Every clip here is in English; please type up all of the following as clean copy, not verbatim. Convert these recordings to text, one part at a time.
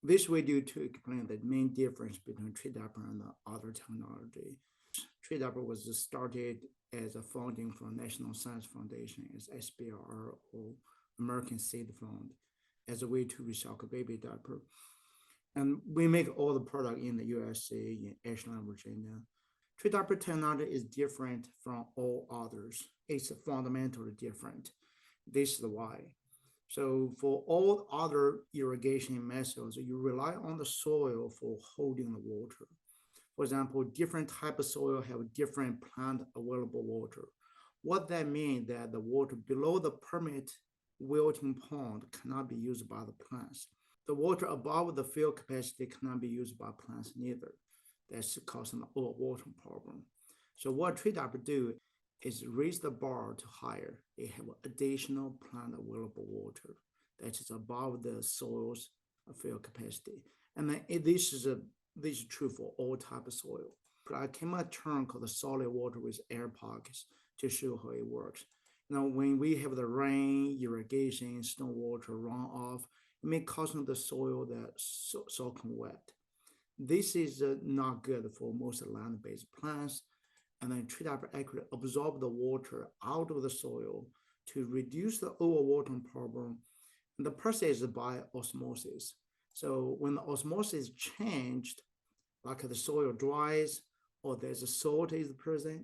This we do to explain the main difference between TreeDiaper and the other technology. TreeDiaper was started as a funding from National Science Foundation, as SBR or American Seed Fund, as a way to recycle baby diaper. And we make all the product in the USA, in Ashland, Virginia. TreeDiaper technology is different from all others. It's fundamentally different. This is why. So for all other irrigation methods, you rely on the soil for holding the water. For example, different type of soil have different plant available water. What that means that the water below the permit wilting pond cannot be used by the plants. The water above the field capacity cannot be used by plants neither. That's causing the overwatering problem. So what TreeDiaper do is raise the bar to higher. They have additional plant available water that is above the soil's field capacity. And then this is true for all type of soil. I came a term called the solid water with air pockets to show how it works. Now, when we have the rain, irrigation, storm water runoff, it may cause the soil that soaking wet. This is not good for most land-based plants, and then TreeDiaper actually absorb the water out of the soil to reduce the overwatering problem. And the process is by osmosis. So when the osmosis changed, like the soil dries or there's a salt is present,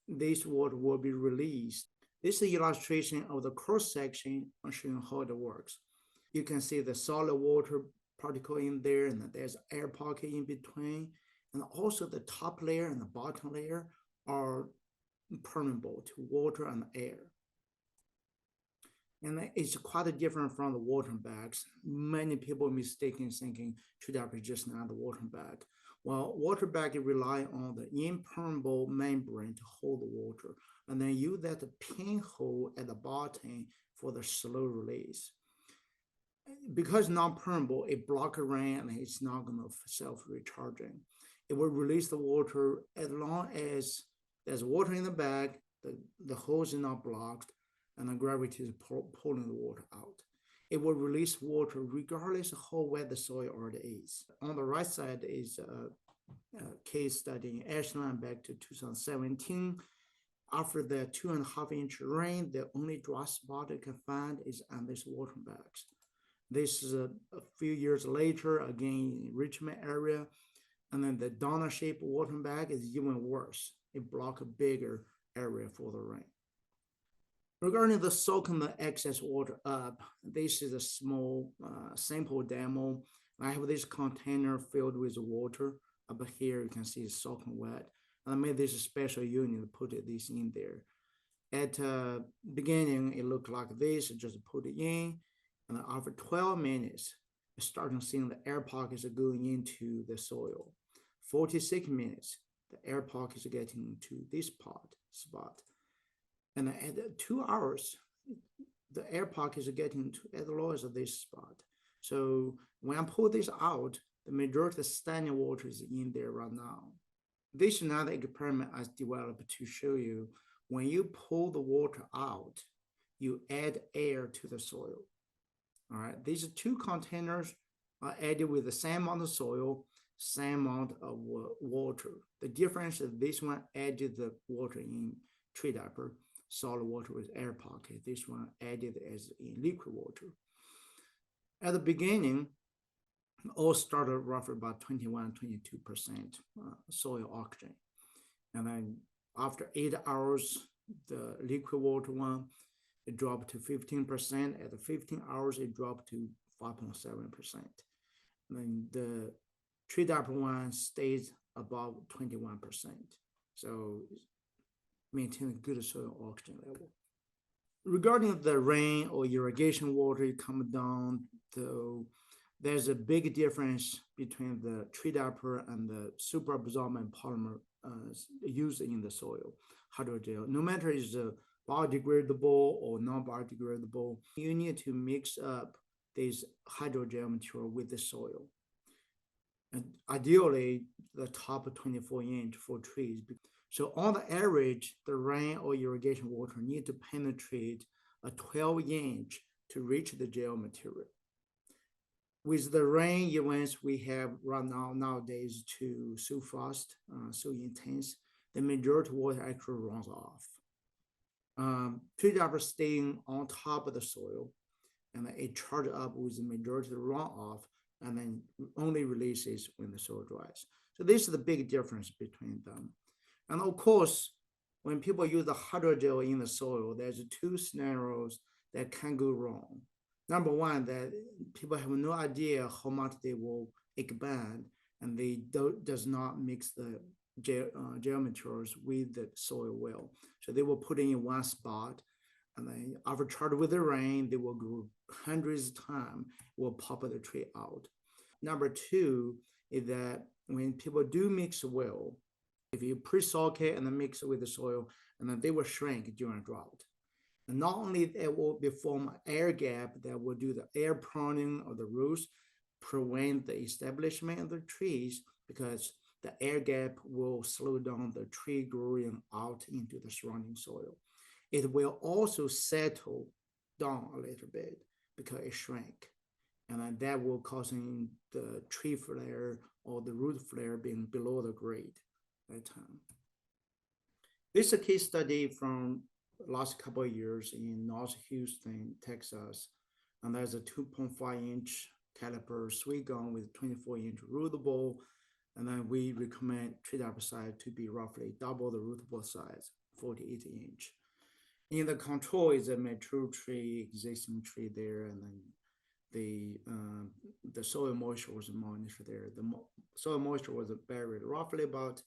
this water will be released. This is an illustration of the cross section showing how it works. You can see the solid water particle in there, and there's air pocket in between, and also the top layer and the bottom layer are permeable to water and air. And it's quite different from the watering bags. Many people mistaken thinking TreeDiaper is just not the watering bag. Well, water bag rely on the impermeable membrane to hold the water, and then use that pinhole at the bottom for the slow release. Because it's not permeable, it blocks rain and it's not going to self-recharging. It will release the water as long as there's water in the bag, the hose is not blocked, and the gravity is pulling the water out. It will release water regardless of how wet the soil already is. On the right side is a case study in Ashland back to 2017. After the 2.5-inch rain, the only dry spot you can find is on these watering bags. This is a few years later, again in Richmond area, and then the donut-shaped watering bag is even worse. It blocks a bigger area for the rain. Regarding the soaking the excess water up, this is a small sample demo. I have this container filled with water. Up here, you can see it's soaking wet. And I made this special unit to put this in there. At beginning, it looked like this. Just put it in, and after 12 minutes, you start seeing the air pockets going into the soil. 46 minutes, the air pockets are getting to this spot. And at 2 hours, the air pockets are getting to as low as this spot. So when I pull this out, the majority of the standing water is in there right now. This is another experiment I developed to show you when you pull the water out, you add air to the soil. All right, these two containers are added with the same amount of soil, same amount of water. The difference is this one added the water in TreeDiaper, solid water with air pocket. This one added as in liquid water. At the beginning, all started roughly about 21-22% soil oxygen. And then after 8 hours, the liquid water one, it dropped to 15%. At the 15 hours, it dropped to 5.7%. And then the TreeDiaper one stays above 21%. So maintain a good soil oxygen level. Regarding the rain or irrigation water coming down, there's a big difference between the TreeDiaper and the super absorbent polymer used in the soil, hydrogel. No matter is biodegradable or non-biodegradable, you need to mix up this hydrogel material with the soil. And ideally, the top 24-inch for trees. So on the average, the rain or irrigation water need to penetrate a 12-inch to reach the gel material. with the rain events we have right now nowadays too so fast, so intense, the majority water actually runs off. TreeDiaper staying on top of the soil, and then it charges up with the majority of the runoff, and then only releases when the soil dries. So this is the big difference between them. And of course, when people use the hydrogel in the soil, there's two scenarios that can go wrong. Number one, that people have no idea how much they will expand, and they does not mix the gel materials with the soil well. So they will put it in one spot, and then overcharged with the rain, they will grow hundreds of times, will pop the tree out. Number two is that when people do mix well, if you pre-soak it and then mix it with the soil, and then they will shrink during drought. And not only it will be form an air gap that will do the air pruning of the roots, prevent the establishment of the trees, because the air gap will slow down the tree growing out into the surrounding soil. It will also settle down a little bit because it shrank. And then that will causing the tree flare or the root flare being below the grade that time. This is a case study from last couple of years in North Houston, Texas. And there's a 2.5-inch caliper sweet gum with 24-inch rootable. And then we recommend TreeDiaper size to be roughly double the rootable size, 48-inch. In the control is a mature tree, existing tree there, and then the soil moisture was monitored there. The soil moisture was buried roughly about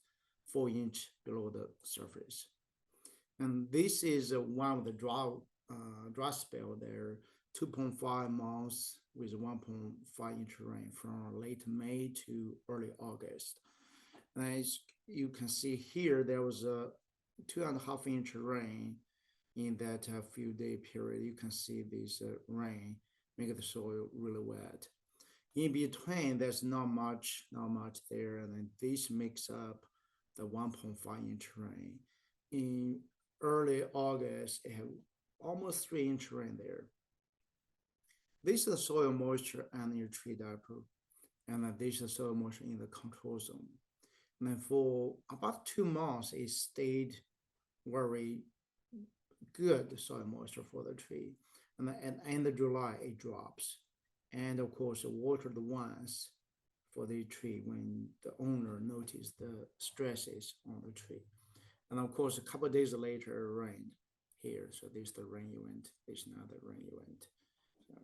4 inch below the surface. And this is one of the dry spell there, 2.5 months with 1.5-inch rain from late May to early August. And as you can see here, there was a 2.5-inch rain in that few day period. You can see this rain make the soil really wet. In between, there's not much there, and then this makes up the 1.5-inch rain. In early August, it had almost 3-inch rain there. This is the soil moisture and your TreeDiaper, and then this is the soil moisture in the control zone. And then for about 2 months, it stayed very good soil moisture for the tree. And then at the end of July, it drops. And of course, watered once for the tree when the owner noticed the stresses on the tree. And of course, a couple of days later, it rained here. So this is the rain event. This is not the rain event. So,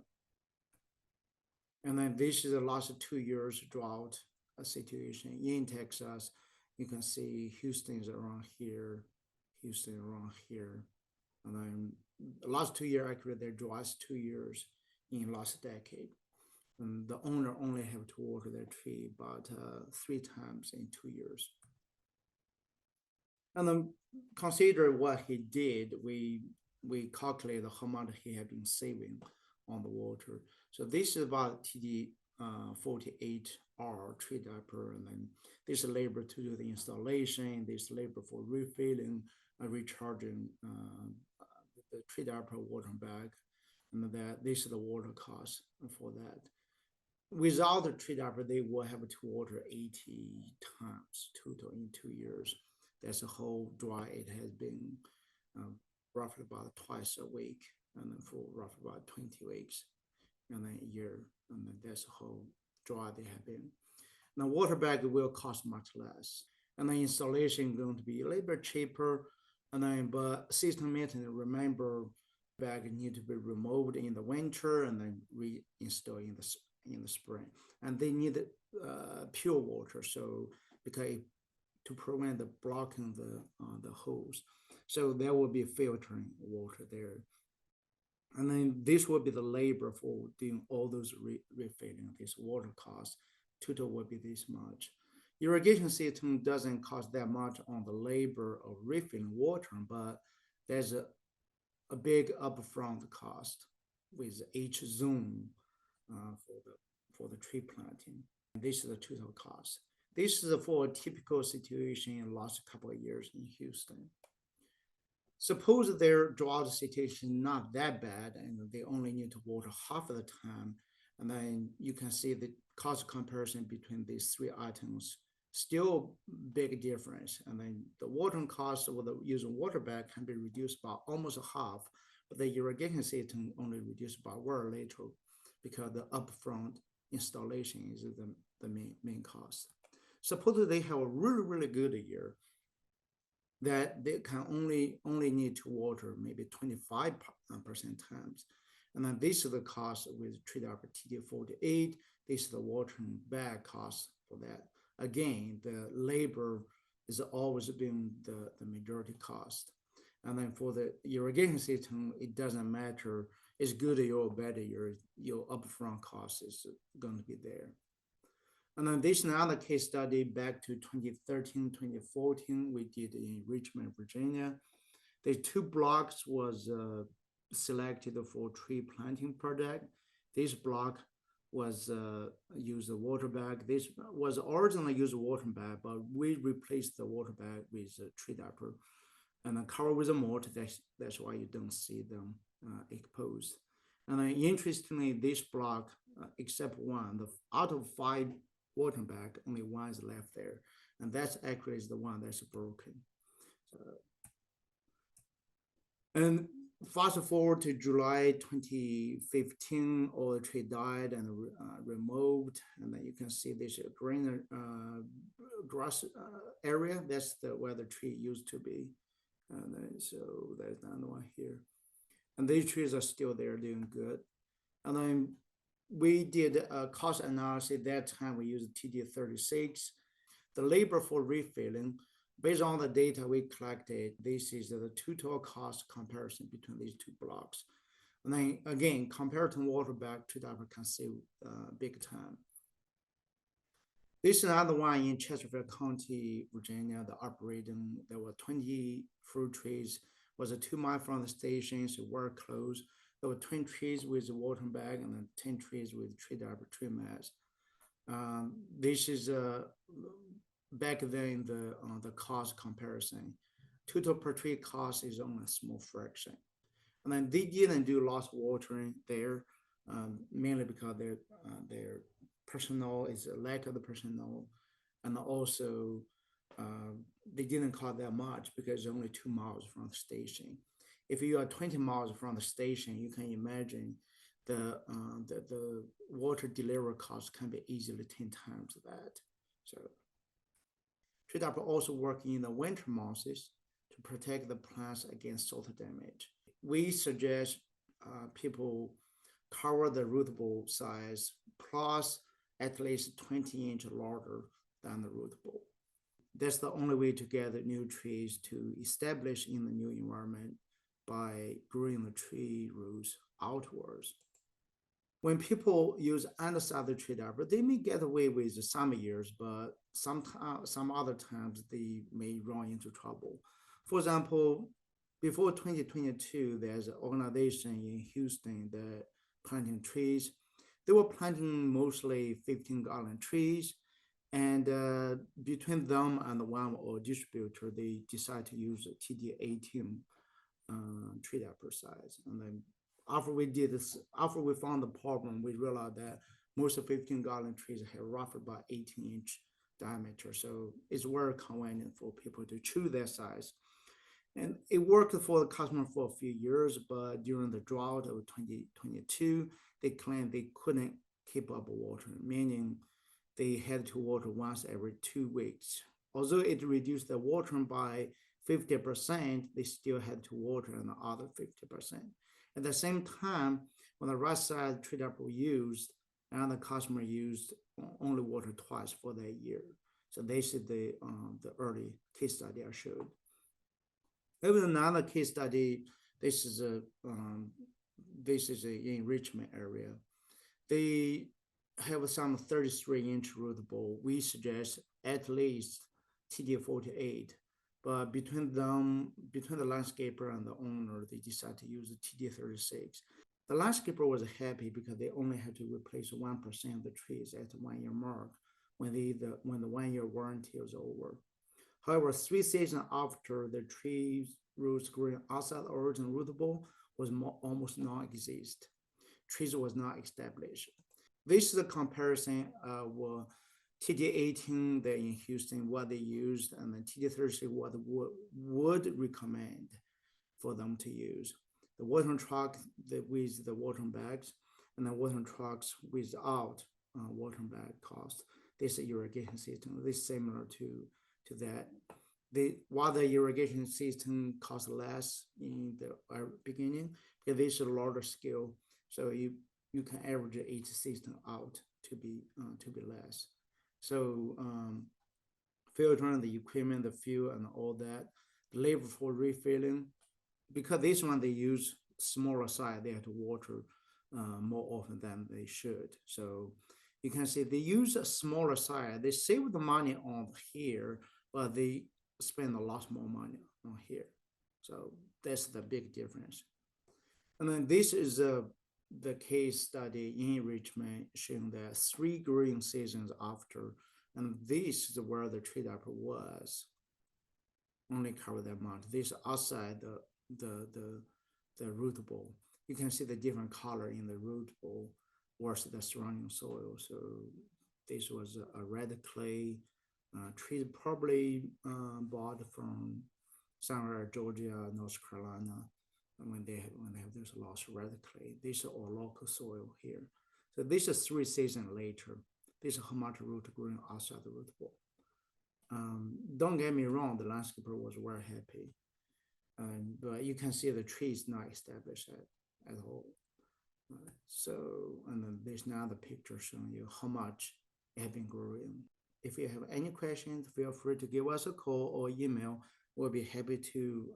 and then this is the last 2 years drought situation in Texas. You can see Houston is around here, Houston around here. And then the last 2 years, actually, they're driest 2 years in last decade. And the owner only have to water their tree about 3 times in 2 years. And then consider what he did. We calculated how much he had been saving on the water. So this is about TD 48R TreeDiaper, and then this labor to do the installation, this labor for refilling, recharging the TreeDiaper water bag, and that this is the water cost for that. Without the TreeDiaper, they will have to water 80 times total in 2 years. That's a whole dry. It has been roughly about twice a week, and then for roughly about 20 weeks, and then a year, and then that's a whole dry they have been. Now, water bag will cost much less, and the installation is going to be a little bit cheaper, and then but system maintenance. Remember, bag need to be removed in the winter and then reinstalled in the spring, and they need pure water. So because to prevent the blocking the hose, so there will be filtering water there, and then this will be the labor for doing all those refilling. This water cost total will be this much. Irrigation system doesn't cost that much on the labor of refilling water, but there's a big upfront cost with each zone for the tree planting. This is the total cost. This is for a typical situation in the last couple of years in Houston. Suppose their drought situation not that bad and they only need to water half of the time, And then you can see the cost comparison between these three items. Still big difference. And then the watering cost with the using water bag can be reduced by almost half, but the irrigation system only reduced by very little because the upfront installation is the main cost. Suppose they have a really good year that they can only need to water maybe 25% times. And then this is the cost with TreeDiaper TD48. This is the watering bag cost for that. Again, the labor is always been the majority cost. And then for the irrigation system, it doesn't matter. It's good or bad, your upfront cost is going to be there. And then this is another case study back to 2013, 2014, we did in Richmond, Virginia. The two blocks was selected for tree planting project. This block was used a water bag. This was originally used a water bag, but we replaced the water bag with a TreeDiaper and then covered with a mulch. That's why you don't see them exposed. And then interestingly, this block, except one, out of 5 water bag, only one is left there, and that's actually is the one that's broken. And fast forward to July 2015, all the tree died and removed, and then you can see this green grass area. That's where the tree used to be, and then so there's another one here, and these trees are still there, doing good. And then we did a cost analysis. That time we used TD36. The labor for refilling, based on the data we collected, this is the total cost comparison between these two blocks. And then again, compared to water bag, TreeDiaper can save big time. This is another one in Chesterfield County, Virginia, the operating, there were 20 fruit trees, was a 2 mile from the station, so we're close. There were 20 trees with a water bag and then 10 trees with TreeDiaper tree mats. This is back then the cost comparison. Total per tree cost is only a small fraction. And then they didn't do lots of watering there, mainly because their personnel is a lack of the personnel, and also they didn't cost that much because it's only 2 miles from the station. If you are 20 miles from the station, you can imagine the water delivery cost can be easily 10 times that. So TreeDiaper also work in the winter months to protect the plants against soil damage. We suggest people cover the root ball size plus at least 20-inch larger than the root ball. That's the only way to get the new trees to establish in the new environment by growing the tree roots outwards. When people use underside TreeDiaper, they may get away with some years, but some other times they may run into trouble. For example, before 2022, there's an organization in Houston that planting trees. They were planting mostly 15-gallon trees, and between them and one or distributor, they decided to use a TD18 TreeDiaper size. And then after we found the problem, we realized that most of 15-gallon trees have roughly about 18-inch diameter. So it's very convenient for people to choose that size. And it worked for the customer for a few years, but during the drought of 2022, they claimed they couldn't keep up water, meaning they had to water once every 2 weeks. Although it reduced the watering by 50%, they still had to water another 50%. At the same time, when the right side TreeDiaper was used, and the customer used only water twice for that year. So this is the early case study I showed. There was another case study. This is a in Richmond area. They have some 33-inch root ball. We suggest at least TD48. But between the landscaper and the owner, they decided to use the TD36. The landscaper was happy because they only had to replace 1% of the trees at the 1 year mark when the 1 year warranty was over. However, 3 seasons after, the tree roots growing outside the original root ball was almost non-existent. Trees was not established. this is a comparison of TD18 there in Houston, what they used, and then TD30, what would recommend for them to use. The watering truck with the watering bags, and the watering trucks without watering bag cost. This irrigation system is similar to that. While the irrigation system costs less in the beginning, because this is a larger scale, so you can average each system out to be less. So filtering the equipment, the fuel, and all that, the labor for refilling, because this one they use smaller size, they have to water more often than they should. So you can see they use a smaller size. They save the money on here, but they spend a lot more money on here. So that's the big difference. And then this is the case study in Richmond showing that 3 growing seasons after, and this is where the TreeDiaper was only cover that amount. This outside the root ball. You can see the different color in the root ball versus the surrounding soil. So this was a red clay tree, probably bought from somewhere Georgia, North Carolina, when they have this lost red clay. This is all local soil here. So this is 3 seasons later. This is how much root growing outside the root ball. Don't get me wrong, the landscaper was very happy. But you can see the tree is not established at all. So, and then there's now the picture showing you how much it has been growing. If you have any questions, feel free to give us a call or email. We'll be happy to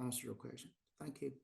answer your question. Thank you. Bye.